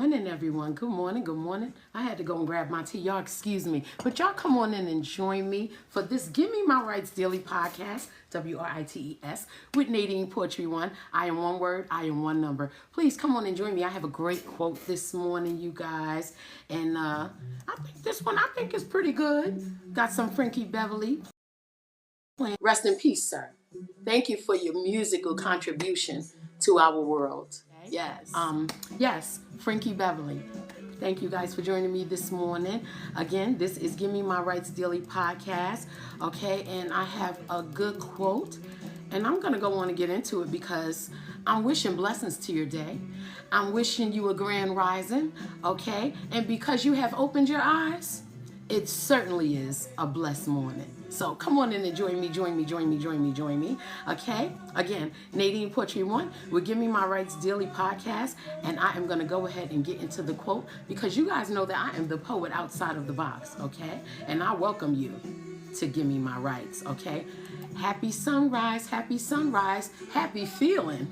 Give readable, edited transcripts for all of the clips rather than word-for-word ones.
morning, everyone. Good morning, good morning. I had to go and grab my tea. Y'all excuse me. But y'all come on in and join me for this Give Me My Rights Daily podcast, WRITES, with NadinePoetry1. I am one word, I am one number. Please come on and join me. I have a great quote this morning, you guys. And I think this one, is pretty good. Got some Frankie Beverly. Rest in peace, sir. Thank you for your musical contribution to our world. Yes. Yes, Frankie Beverly. Thank you guys for joining me this morning. Again, this is Give Me My Rights Daily podcast. Okay, and I have a good quote. And I'm going to go on and get into it because I'm wishing blessings to your day. I'm wishing you a grand rising. Okay, and because you have opened your eyes, it certainly is a blessed morning. So come on in and join me. Okay? Again, NadinePoetry1 will Give Me My Rights Daily podcast. And I am going to go ahead and get into the quote because you guys know that I am the poet outside of the box. Okay? And I welcome you to Give Me My Rights. Okay? Happy sunrise, happy feeling.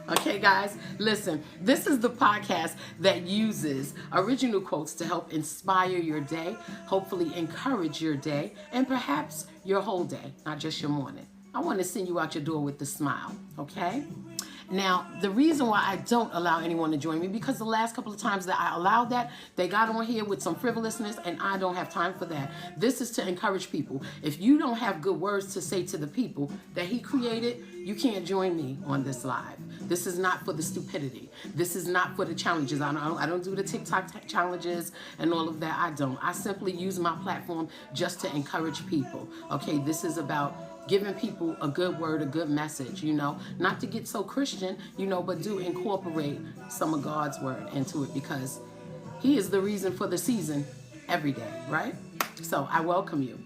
Okay, guys, listen, this is the podcast that uses original quotes to help inspire your day, hopefully encourage your day, and perhaps your whole day, not just your morning. I want to send you out your door with a smile, okay? Now, the reason why I don't allow anyone to join me, because the last couple of times that I allowed that, they got on here with some frivolousness, and I don't have time for that. This is to encourage people. If you don't have good words to say to the people that he created, you can't join me on this live. This is not for the stupidity. This is not for the challenges. I don't do the TikTok challenges and all of that. I don't. I simply use my platform just to encourage people. Okay, this is about giving people a good word, a good message, you know, not to get so Christian, you know, but do incorporate some of God's word into it because he is the reason for the season every day, right? So I welcome you.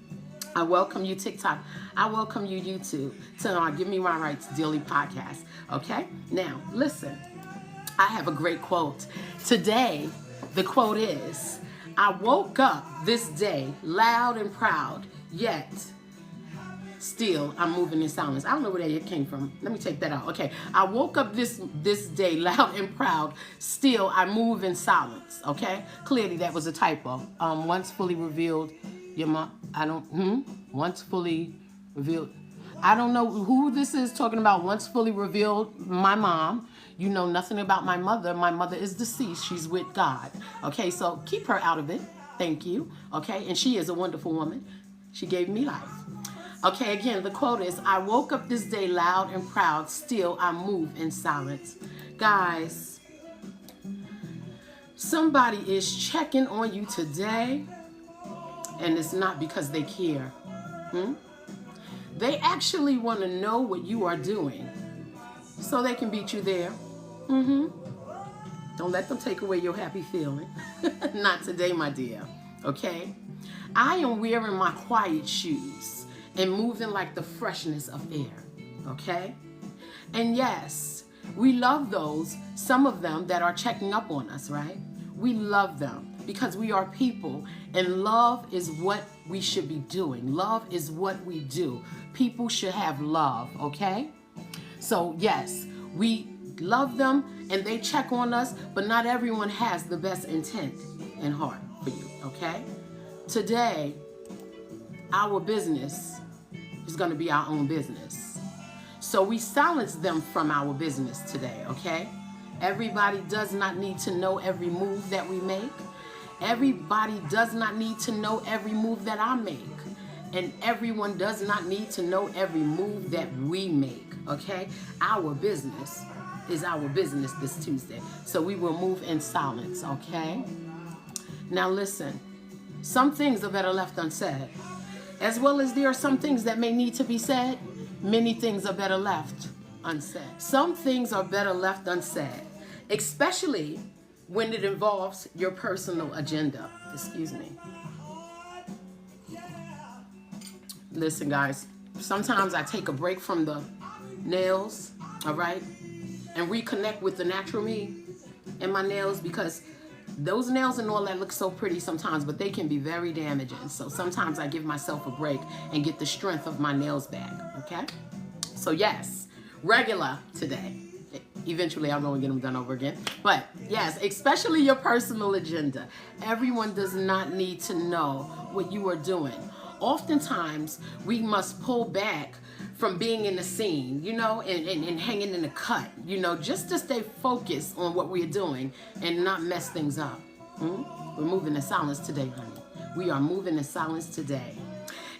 I welcome you, TikTok. I welcome you, YouTube, to Give Me My Rights Daily podcast, okay? Now, listen, I have a great quote. Today, the quote is, I woke up this day loud and proud, yet still, I'm moving in silence. I don't know where that came from. Let me take that out. Okay. I woke up this day loud and proud. Still, I move in silence. Okay. Clearly, that was a typo. Once fully revealed, your mom. Once fully revealed. I don't know who this is talking about. Once fully revealed, my mom. You know nothing about my mother. My mother is deceased. She's with God. Okay. So keep her out of it. Thank you. Okay. And she is a wonderful woman. She gave me life. Okay, again, the quote is, I woke up this day loud and proud, still I move in silence. Guys, somebody is checking on you today, and it's not because they care. They actually want to know what you are doing so they can beat you there. Don't let them take away your happy feeling. Not today, my dear, okay? I am wearing my quiet shoes and moving like the freshness of air, okay? And yes, we love those, some of them that are checking up on us, right? We love them because we are people, and love is what we should be doing. Love is what we do. People should have love, okay? So yes, we love them and they check on us, but not everyone has the best intent in heart for you, okay? Today, our business is going to be our own business. So we silence them from our business today, okay? Everybody does not need to know every move that we make. Everybody does not need to know every move that I make. And everyone does not need to know every move that we make, okay? Our business is our business this Tuesday. So we will move in silence, okay? Now listen, some things are better left unsaid. As well as there are some things that may need to be said, many things are better left unsaid. Some things are better left unsaid, especially when it involves your personal agenda. Excuse me. Listen, guys, sometimes I take a break from the nails, all right, and reconnect with the natural me and my nails because those nails and all that look so pretty sometimes, but they can be very damaging. So sometimes I give myself a break and get the strength of my nails back, okay? So yes, regular today. Eventually, I'll go and get them done over again. But yes, especially your personal agenda. Everyone does not need to know what you are doing. Oftentimes, we must pull back from being in the scene, you know, and hanging in the cut, you know, just to stay focused on what we're doing and not mess things up. We're moving in silence today, honey. We are moving in silence today.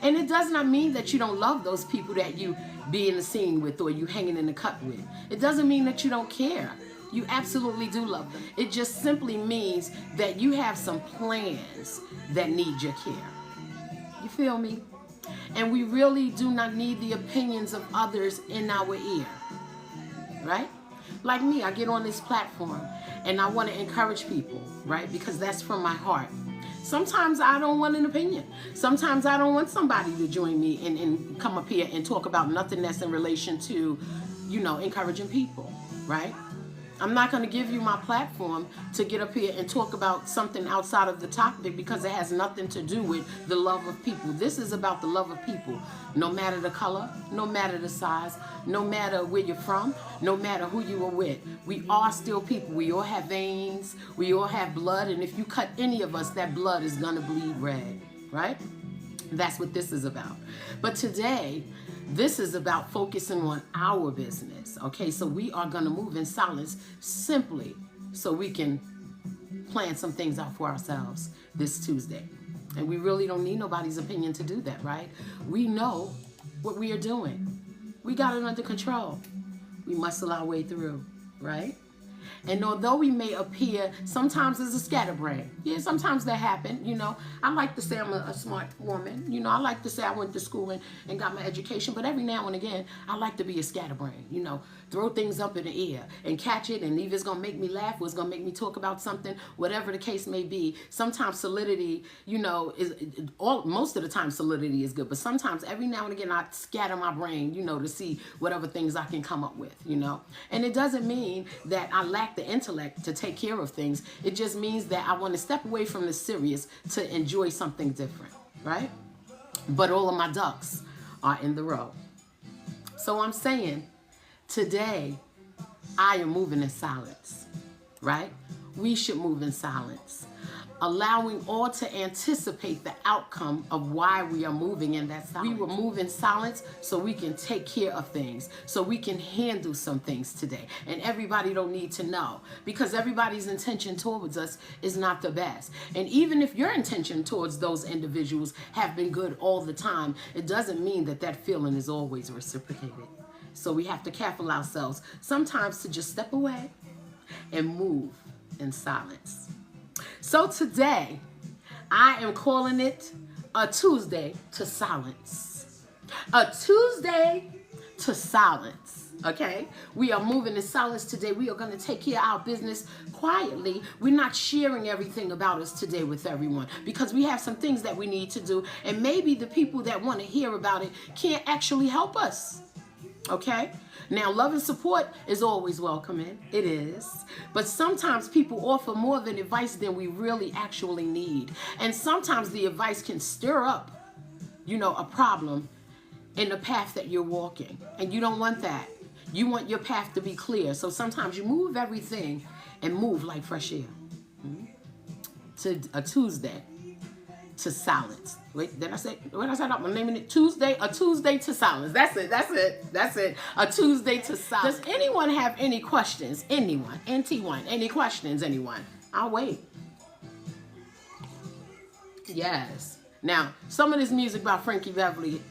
And it does not mean that you don't love those people that you be in the scene with or you hanging in the cut with. It doesn't mean that you don't care. You absolutely do love them. It just simply means that you have some plans that need your care. You feel me? And we really do not need the opinions of others in our ear, right? Like me, I get on this platform and I want to encourage people, right? Because that's from my heart. Sometimes I don't want an opinion. Sometimes I don't want somebody to join me and come up here and talk about nothing that's in relation to, you know, encouraging people, right? I'm not going to give you my platform to get up here and talk about something outside of the topic because it has nothing to do with the love of people. This is about the love of people, no matter the color, no matter the size, no matter where you're from, no matter who you are with. We are still people. We all have veins. We all have blood. And if you cut any of us, that blood is going to bleed red, right? That's what this is about. But today, this is about focusing on our business, okay? So we are going to move in silence simply so we can plan some things out for ourselves this Tuesday. And we really don't need nobody's opinion to do that, right? We know what we are doing. We got it under control. We muscle our way through, right? And although we may appear sometimes as a scatterbrain, yeah, sometimes that happen, you know. I like to say I'm a smart woman, you know. I like to say I went to school and got my education, but every now and again, I like to be a scatterbrain, you know. Throw things up in the air and catch it, and either it's going to make me laugh or it's going to make me talk about something, whatever the case may be. Sometimes solidity, you know, most of the time solidity is good, but sometimes every now and again I scatter my brain, you know, to see whatever things I can come up with, you know. And it doesn't mean that I lack the intellect to take care of things. It just means that I want to step away from the serious to enjoy something different, right? But all of my ducks are in the row. So I'm saying today I am moving in silence, right? We should move in silence, allowing all to anticipate the outcome of why we are moving in that silence. We will move in silence so we can take care of things, so we can handle some things today. And everybody don't need to know because everybody's intention towards us is not the best. And even if your intention towards those individuals have been good all the time, it doesn't mean that that feeling is always reciprocated. So we have to careful ourselves sometimes to just step away and move in silence. So today, I am calling it a Tuesday to silence. A Tuesday to silence, okay? We are moving in silence today. We are going to take care of our business quietly. We're not sharing everything about us today with everyone because we have some things that we need to do, and maybe the people that want to hear about it can't actually help us, okay? Now, love and support is always welcoming. It is. But sometimes people offer more of an advice than we really actually need. And sometimes the advice can stir up, you know, a problem in the path that you're walking. And you don't want that. You want your path to be clear. So sometimes you move everything and move like fresh air. To a Tuesday to silence. Wait, did I say, what did I say? I'm naming it Tuesday, a Tuesday to silence. That's it. A Tuesday to silence. Does anyone have any questions? Anyone? NT1, any questions, anyone? I'll wait. Yes. Now, some of this music by Frankie Beverly,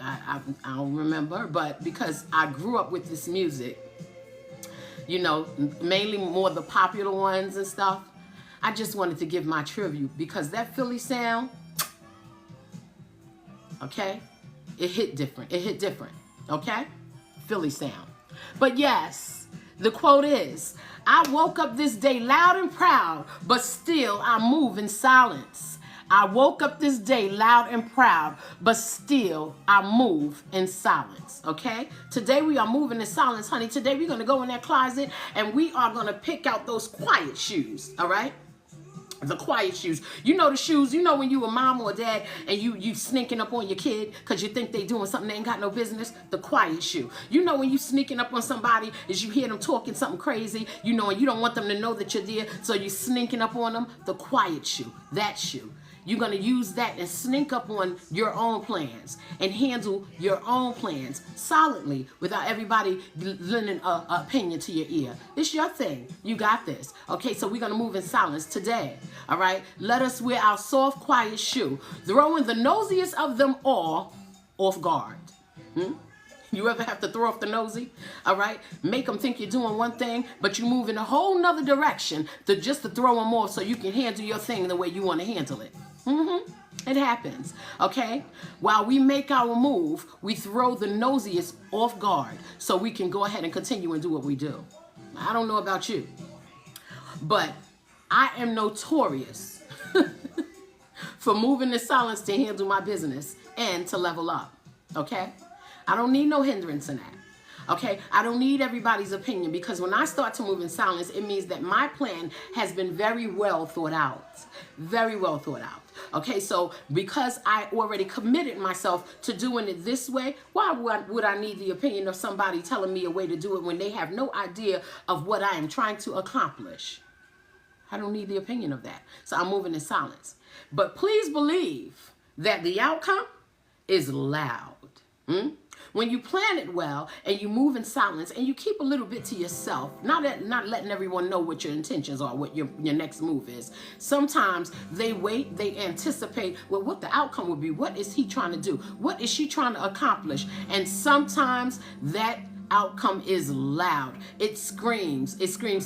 I don't remember, but because I grew up with this music, you know, mainly more the popular ones and stuff, I just wanted to give my tribute because that Philly sound, okay, it hit different. It hit different, okay? Philly sound. But yes, the quote is, I woke up this day loud and proud, but still I move in silence. I woke up this day loud and proud, but still I move in silence, okay? Today we are moving in silence, honey. Today we're going to go in that closet and we are going to pick out those quiet shoes, all right? The quiet shoes. You know the shoes, you know when you a mom or a dad and you sneaking up on your kid because you think they doing something they ain't got no business? The quiet shoe. You know when you sneaking up on somebody as you hear them talking something crazy, you know, and you don't want them to know that you're there, so you sneaking up on them? The quiet shoe. That shoe. You're going to use that and sneak up on your own plans and handle your own plans solidly without everybody lending an opinion to your ear. It's your thing. You got this. Okay, so we're going to move in silence today. All right? Let us wear our soft, quiet shoe, throwing the nosiest of them all off guard. You ever have to throw off the nosy? All right? Make them think you're doing one thing, but you move in a whole nother direction just to throw them off so you can handle your thing the way you want to handle it. It happens, okay? While we make our move, we throw the nosiest off guard so we can go ahead and continue and do what we do. I don't know about you, but I am notorious for moving in silence to handle my business and to level up, okay? I don't need no hindrance in that. Okay, I don't need everybody's opinion, because when I start to move in silence, it means that my plan has been very well thought out. Very well thought out. Okay, so because I already committed myself to doing it this way, why would I need the opinion of somebody telling me a way to do it when they have no idea of what I am trying to accomplish? I don't need the opinion of that. So I'm moving in silence. But please believe that the outcome is loud. When you plan it well and you move in silence and you keep a little bit to yourself, not letting everyone know what your intentions are, what your next move is. Sometimes they wait, they anticipate, well, what the outcome will be. What is he trying to do? What is she trying to accomplish? And sometimes that outcome is loud. It screams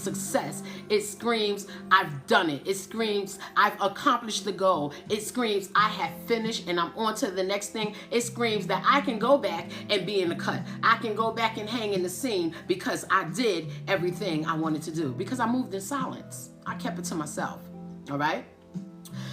success. It screams, I've done it. It screams, I've accomplished the goal. It screams, I have finished and I'm on to the next thing. It screams that I can go back and be in the cut. I can go back and hang in the scene because I did everything I wanted to do, because I moved in silence. I kept it to myself. All right.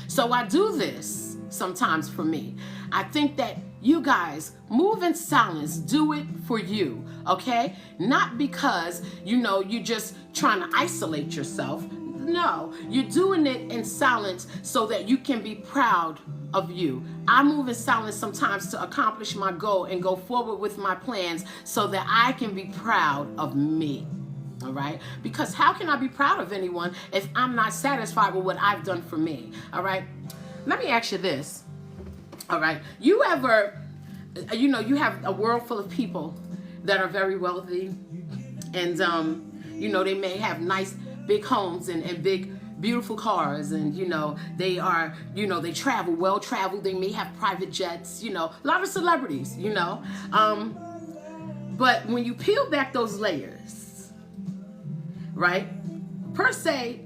So I do this sometimes for me. I think that you guys move in silence, do it for you, okay? Not because, you know, you're just trying to isolate yourself. No, you're doing it in silence so that you can be proud of you. I move in silence sometimes to accomplish my goal and go forward with my plans so that I can be proud of me. All right? Because how can I be proud of anyone if I'm not satisfied with what I've done for me? All right? Let me ask you this. All right? You ever, you know, you have a world full of people that are very wealthy and, you know, they may have nice big homes and big beautiful cars, and you know they are, you know, they travel, well traveled, they may have private jets, you know, a lot of celebrities, you know, but when you peel back those layers, right, per se,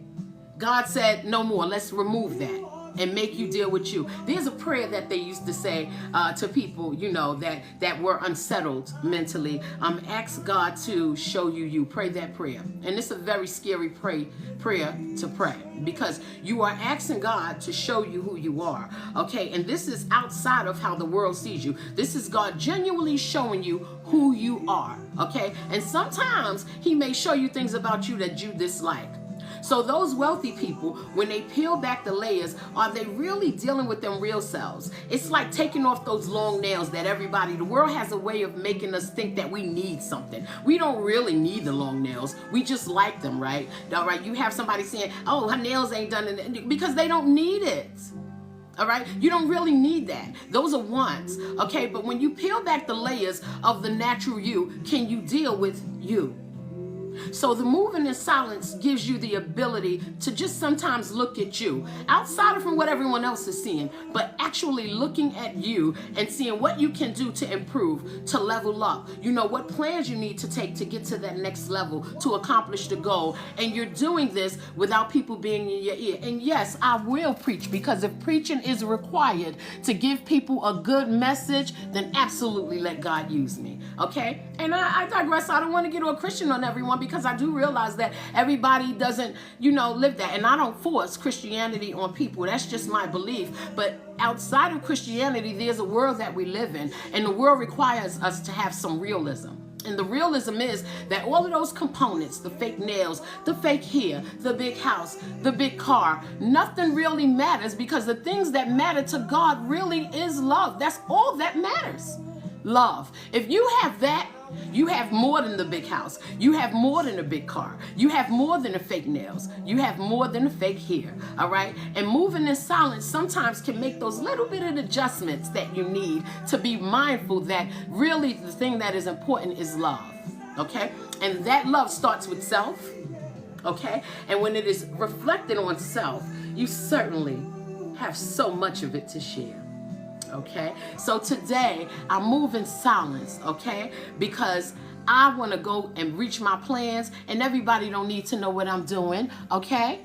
God said no more, let's remove that and make you deal with you. There's a prayer that they used to say to people, you know, that were unsettled mentally. Ask God to show you you. Pray that prayer. And it's a very scary prayer to pray, because you are asking God to show you who you are. Okay, and this is outside of how the world sees you. This is God genuinely showing you who you are. Okay, and sometimes He may show you things about you that you dislike. So those wealthy people, when they peel back the layers, are they really dealing with them real selves? It's like taking off those long nails that the world has a way of making us think that we need something. We don't really need the long nails. We just like them, right? All right, you have somebody saying, oh, her nails ain't done, because they don't need it. All right, you don't really need that. Those are wants, okay? But when you peel back the layers of the natural you, can you deal with you? So the moving in silence gives you the ability to just sometimes look at you, outside of from what everyone else is seeing, but actually looking at you and seeing what you can do to improve, to level up. You know, what plans you need to take to get to that next level, to accomplish the goal. And you're doing this without people being in your ear. And yes, I will preach, because if preaching is required to give people a good message, then absolutely let God use me. Okay? And I digress. I don't want to get all Christian on everyone, because I do realize that everybody doesn't, you know, live that. And I don't force Christianity on people. That's just my belief. But outside of Christianity, there's a world that we live in. And the world requires us to have some realism. And the realism is that all of those components, the fake nails, the fake hair, the big house, the big car, nothing really matters, because the things that matter to God really is love. That's all that matters. Love. If you have that, you have more than the big house. You have more than a big car. You have more than the fake nails. You have more than the fake hair. All right? And moving in silence sometimes can make those little bit of adjustments that you need to be mindful that really the thing that is important is love. Okay? And that love starts with self. Okay? And when it is reflected on self, you certainly have so much of it to share. Okay, so today I move in silence, okay, because I want to go and reach my plans, and everybody don't need to know what I'm doing, okay?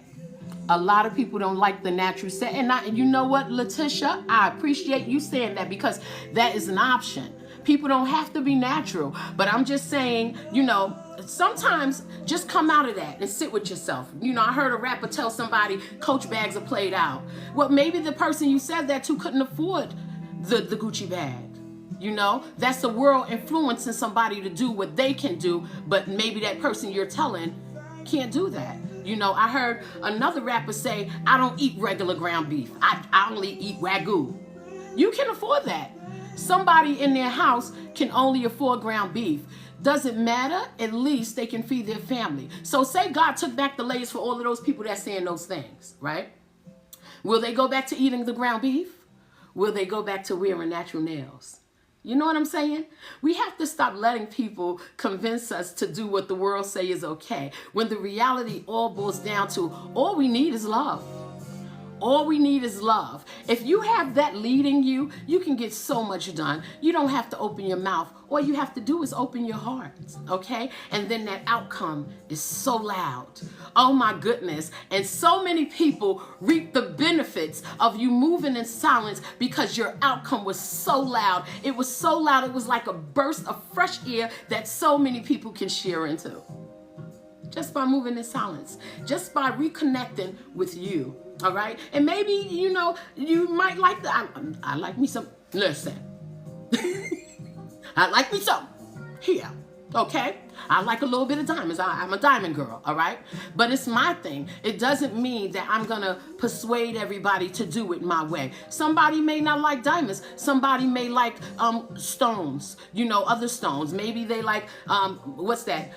A lot of people don't like the natural set, and you know what, Letitia, I appreciate you saying that, because that is an option. People don't have to be natural, but I'm just saying, you know, sometimes just come out of that and sit with yourself. You know, I heard a rapper tell somebody Coach bags are played out. Well, maybe the person you said that to couldn't afford the Gucci bag. You know, that's the world influencing somebody to do what they can do, but maybe that person you're telling can't do that. You know, I heard another rapper say, I don't eat regular ground beef. I only eat Wagyu. You can afford that. Somebody in their house can only afford ground beef. Doesn't matter, at least they can feed their family. So say God took back the layers for all of those people that's saying those things, right? Will they go back to eating the ground beef? Will they go back to wearing natural nails? You know what I'm saying? We have to stop letting people convince us to do what the world say is okay, when the reality all boils down to all we need is love. All we need is love. If you have that leading you, you can get so much done. You don't have to open your mouth. All you have to do is open your heart, okay? And then that outcome is so loud. Oh my goodness. And so many people reap the benefits of you moving in silence because your outcome was so loud. It was so loud, it was like a burst of fresh air that so many people can share into. Just by moving in silence, just by reconnecting with you. All right. And maybe, you know, you might like that. I like me some. Listen, I like me some here. Okay. I like a little bit of diamonds. I'm a diamond girl. All right. But it's my thing. It doesn't mean that I'm going to persuade everybody to do it my way. Somebody may not like diamonds. Somebody may like stones, you know, other stones. Maybe they like, what's that?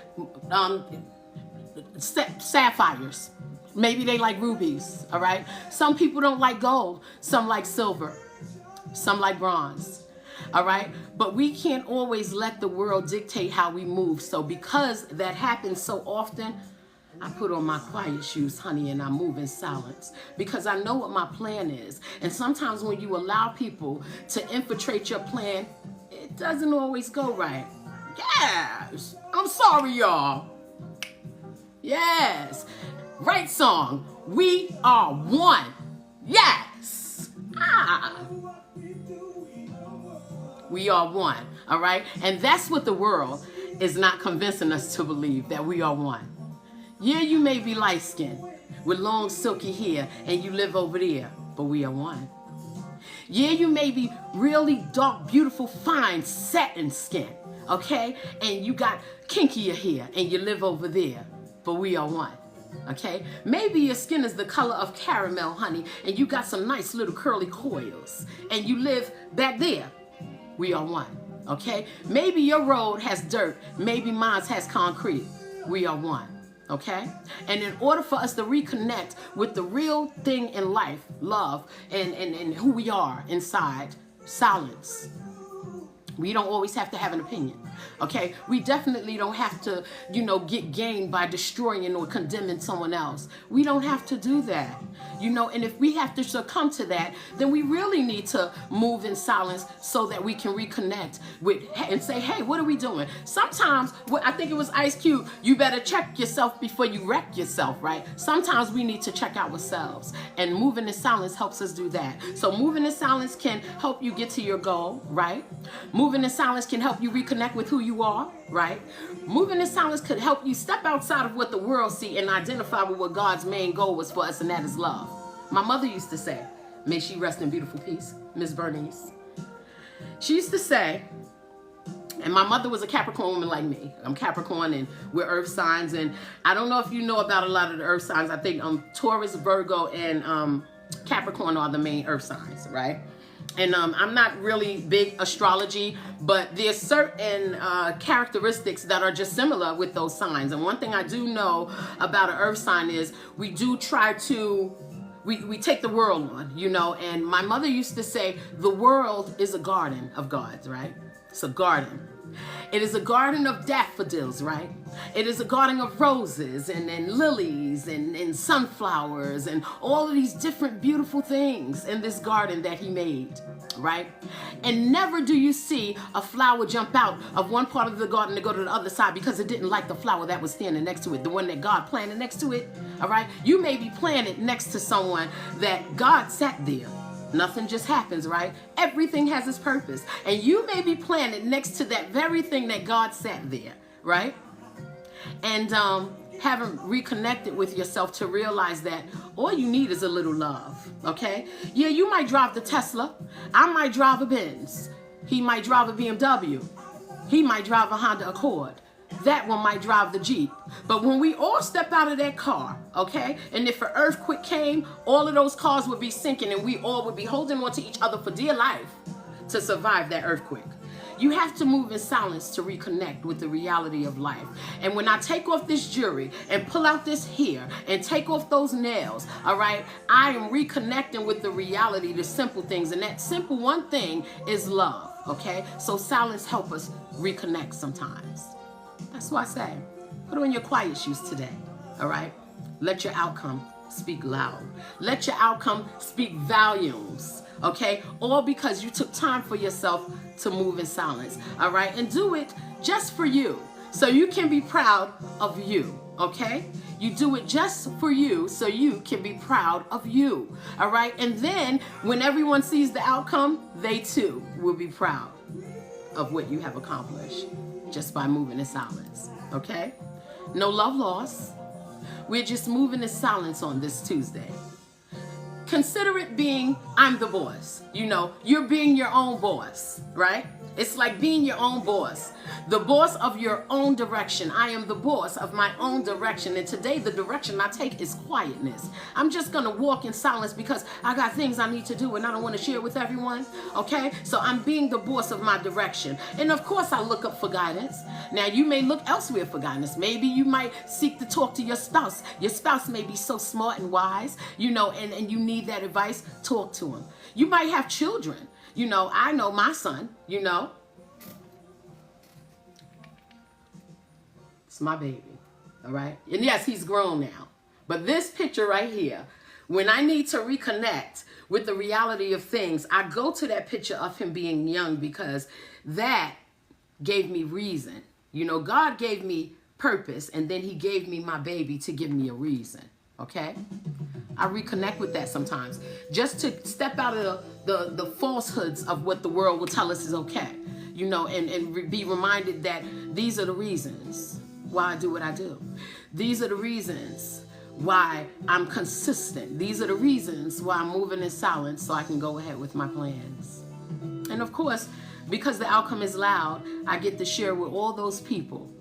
Sapphires. Maybe they like rubies, all right? Some people don't like gold. Some like silver. Some like bronze, all right? But we can't always let the world dictate how we move. So because that happens so often, I put on my quiet shoes, honey, and I move in silence because I know what my plan is. And sometimes when you allow people to infiltrate your plan, it doesn't always go right. Yes, I'm sorry, y'all. Yes. Right song. We are one. Yes. We are one. All right. And that's what the world is not convincing us to believe, that we are one. Yeah, you may be light skinned with long silky hair and you live over there, but we are one. Yeah, you may be really dark, beautiful, fine satin skin. Okay. And you got kinkier hair and you live over there, but we are one. Okay, maybe your skin is the color of caramel, honey, and you got some nice little curly coils, and you live back there. We are one. Okay, maybe your road has dirt, maybe mine has concrete. We are one. Okay, and in order for us to reconnect with the real thing in life, love, and who we are inside, silence. We don't always have to have an opinion, okay? We definitely don't have to, you know, get gained by destroying or condemning someone else. We don't have to do that, you know, and if we have to succumb to that, then we really need to move in silence so that we can reconnect with and say, hey, what are we doing? Sometimes, I think it was Ice Cube, you better check yourself before you wreck yourself, right? Sometimes we need to check ourselves, and moving in silence helps us do that. So moving in silence can help you get to your goal, right? Moving in silence can help you reconnect with who you are, right? Moving in silence could help you step outside of what the world see and identify with what God's main goal was for us, and that is love. My mother used to say, may she rest in beautiful peace, Miss Bernice. She used to say, And my mother was a Capricorn woman like me. I'm Capricorn and we're earth signs. And I don't know if you know about a lot of the earth signs. I think Taurus, Virgo, and Capricorn are the main earth signs, right? And I'm not really big astrology, but there's certain characteristics that are just similar with those signs. And one thing I do know about an earth sign is we do try to, we take the world on, you know. And my mother used to say, the world is a garden of gods, right? It's a garden. It is a garden of daffodils, right? It is a garden of roses and lilies and sunflowers and all of these different beautiful things in this garden that he made, right? And never do you see a flower jump out of one part of the garden to go to the other side because it didn't like the flower that was standing next to it, the one that God planted next to it, all right? You may be planted next to someone that God sat there. Nothing just happens, right? Everything has its purpose. And you may be planted next to that very thing that God sat there, right? And haven't reconnected with yourself to realize that all you need is a little love, okay? Yeah, you might drive the Tesla. I might drive a Benz. He might drive a BMW. He might drive a Honda Accord. That one might drive the Jeep. But when we all step out of that car, okay, and if an earthquake came, all of those cars would be sinking and we all would be holding on to each other for dear life to survive that earthquake. You have to move in silence to reconnect with the reality of life. And when I take off this jewelry and pull out this hair and take off those nails, all right, I am reconnecting with the reality, the simple things. And that simple one thing is love, okay? So silence helps us reconnect sometimes. That's why I say, put on your quiet shoes today, all right? Let your outcome speak loud. Let your outcome speak volumes, okay? All because you took time for yourself to move in silence, all right? And do it just for you, so you can be proud of you, okay? You do it just for you, so you can be proud of you, all right? And then when everyone sees the outcome, they too will be proud of what you have accomplished just by moving in silence, okay? No love lost. We're just moving in silence on this Tuesday. Consider it being, I'm the boss. You know, you're being your own boss, right? It's like being your own boss, the boss of your own direction. I am the boss of my own direction. And today the direction I take is quietness. I'm just going to walk in silence because I got things I need to do and I don't want to share with everyone. Okay. So I'm being the boss of my direction. And of course I look up for guidance. Now you may look elsewhere for guidance. Maybe you might seek to talk to your spouse. Your spouse may be so smart and wise, you know, and you need that advice. Talk to him. You might have children. You know, I know my son, you know. It's my baby, all right? And yes, he's grown now. But this picture right here, when I need to reconnect with the reality of things, I go to that picture of him being young because that gave me reason. You know, God gave me purpose, and then he gave me my baby to give me a reason, okay? I reconnect with that sometimes just to step out of the falsehoods of what the world will tell us is okay, you know, and be reminded that these are the reasons why I do what I do. These are the reasons why I'm consistent. These are the reasons why I'm moving in silence so I can go ahead with my plans. And of course, because the outcome is loud, I get to share with all those people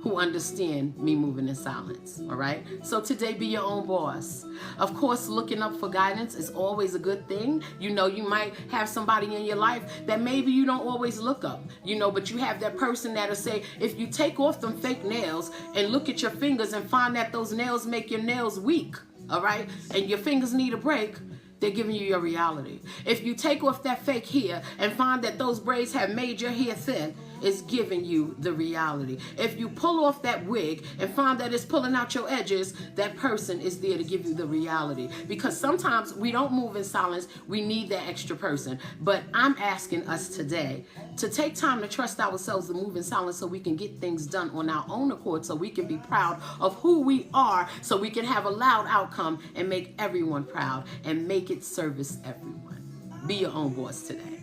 who understand me moving in silence, all right? So today, be your own boss. Of course, looking up for guidance is always a good thing. You know, you might have somebody in your life that maybe you don't always look up, you know, but you have that person that'll say, if you take off them fake nails and look at your fingers and find that those nails make your nails weak, all right, and your fingers need a break, they're giving you your reality. If you take off that fake hair and find that those braids have made your hair thin, it's giving you the reality. If you pull off that wig and find that it's pulling out your edges, that person is there to give you the reality. Because sometimes we don't move in silence. We need that extra person. But I'm asking us today to take time to trust ourselves to move in silence so we can get things done on our own accord, so we can be proud of who we are, so we can have a loud outcome and make everyone proud and make it service everyone. Be your own boss today.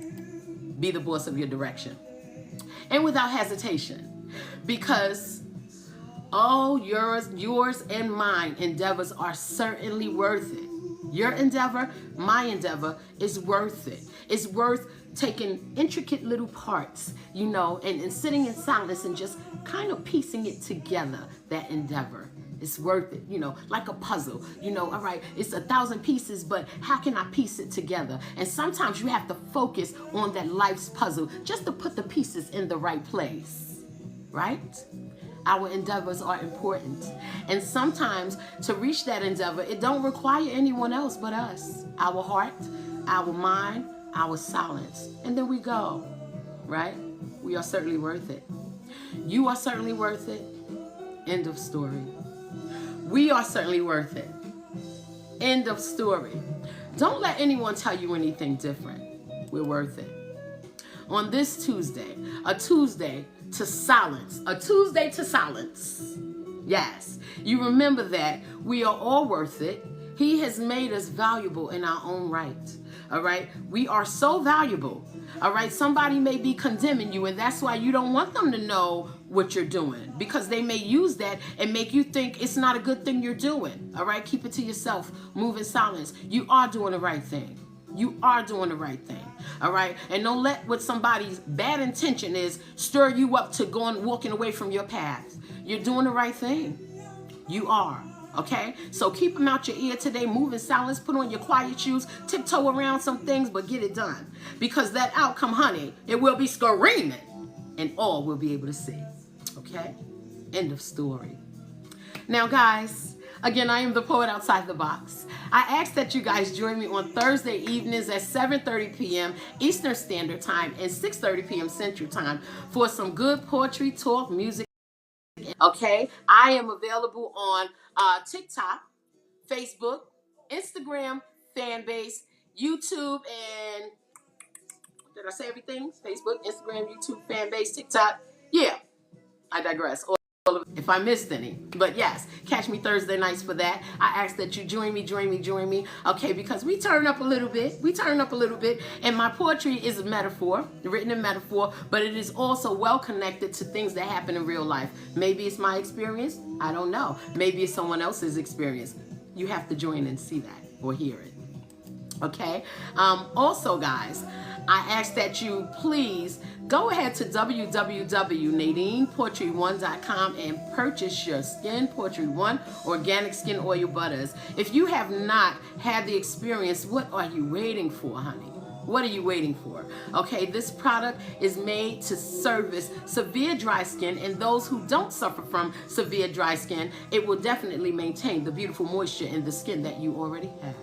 Be the boss of your direction. And without hesitation, because all yours and mine endeavors are certainly worth it. Your endeavor, my endeavor is worth it. It's worth taking intricate little parts, you know, and sitting in silence and just kind of piecing it together, that endeavor. It's worth it, you know, like a puzzle, you know, all right, it's 1,000 pieces, but how can I piece it together? And sometimes you have to focus on that life's puzzle just to put the pieces in the right place, right? Our endeavors are important. And sometimes to reach that endeavor, it don't require anyone else but us, our heart, our mind, our silence. And then we go, right? We are certainly worth it. You are certainly worth it. End of story. We are certainly worth it. End of story. Don't let anyone tell you anything different. We're worth it. On this Tuesday, a Tuesday to silence, a Tuesday to silence. Yes, you remember that we are all worth it. He has made us valuable in our own right. All right, we are so valuable. All right, somebody may be condemning you, and that's why you don't want them to know what you're doing, because they may use that and make you think it's not a good thing you're doing. All right, keep it to yourself. Move in silence. You are doing the right thing. You are doing the right thing. All right, and don't let what somebody's bad intention is stir you up to walking away from your path. You're doing the right thing. You are. Okay, so keep them out your ear today. Move in silence. Put on your quiet shoes. Tiptoe around some things, but get it done, because that outcome, honey, it will be screaming, and all we'll be able to see. Okay, end of story. Now, guys, again, I am the poet outside the box. I ask that you guys join me on Thursday evenings at 7:30 p.m. Eastern Standard Time and 6:30 p.m. Central Time for some good poetry, talk, music. Okay, I am available on TikTok, Facebook, Instagram, fan base, YouTube, and did I say everything? Facebook, Instagram, YouTube, fan base, TikTok. Yeah, I digress. If I missed any. But yes, catch me Thursday nights for that. I ask that you join me. Okay, because we turn up a little bit. And my poetry is a metaphor, written in metaphor, but it is also well connected to things that happen in real life. Maybe it's my experience. I don't know. Maybe it's someone else's experience. You have to join and see that or hear it. Okay. Also, guys, I ask that you please go ahead to www.NadinePoetry1.com and purchase your Skin Poetry 1 organic skin oil butters. If you have not had the experience, what are you waiting for, honey? What are you waiting for? Okay, this product is made to service severe dry skin, and those who don't suffer from severe dry skin, it will definitely maintain the beautiful moisture in the skin that you already have.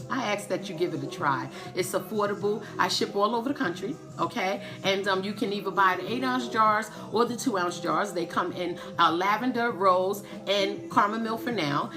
I ask that you give it a try. It's affordable. I ship all over the country, okay? And you can either buy the 8-ounce jars or the 2-ounce jars. They come in lavender, rose, and chamomile for now.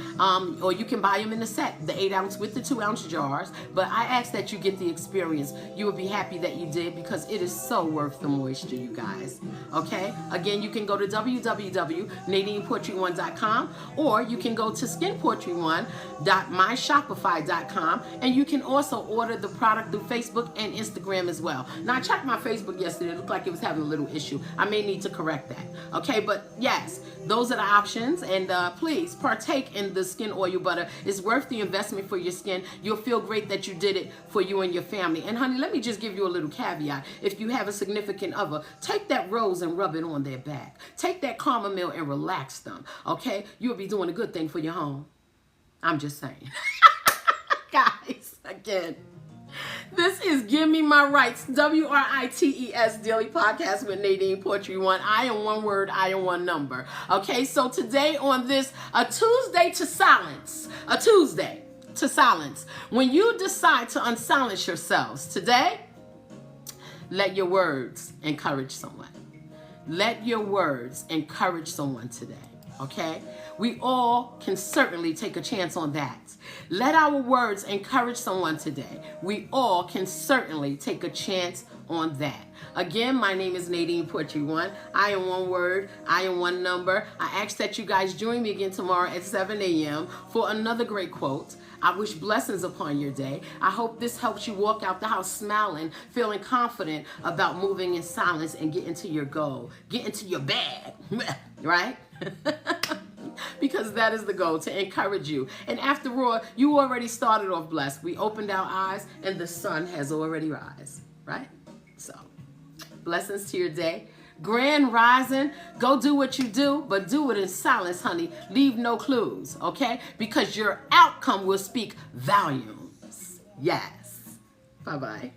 Or you can buy them in a set, the 8-ounce with the 2-ounce jars. But I ask that you get the experience. You will be happy that you did, because it is so worth the moisture, you guys, okay? Again, you can go to www.NadinePoetry1.com, or you can go to skinpoetry1.myshopify.com. And you can also order the product through Facebook and Instagram as well. Now, I checked my Facebook yesterday. It looked like it was having a little issue. I may need to correct that. Okay, but yes, those are the options. And please partake in the skin oil butter. It's worth the investment for your skin. You'll feel great that you did it for you and your family. And honey, let me just give you a little caveat. If you have a significant other, take that rose and rub it on their back. Take that chamomile and relax them. Okay, you'll be doing a good thing for your home. I'm just saying. Guys, again, this is Give Me My Rights, WRITES Daily Podcast with NadinePoetry1. I am one word, I am one number. Okay, so today on this, a Tuesday to silence, when you decide to unsilence yourselves today, let your words encourage someone. Let your words encourage someone today. Okay, we all can certainly take a chance on that. Let our words encourage someone today. We all can certainly take a chance on that. Again, my name is NadinePoetry1. I am one word, I am one number. I ask that you guys join me again tomorrow at 7 a.m. for another great quote. I wish blessings upon your day. I hope this helps you walk out the house smiling, feeling confident about moving in silence and getting to your goal. Get into your bag, right? Because that is the goal, to encourage you. And after all, you already started off blessed. We opened our eyes and the sun has already rise. right? So, blessings to your day. Grand rising. Go do what you do, but do it in silence, honey. Leave no clues, okay? Because your outcome will speak volumes. Yes. Bye-bye.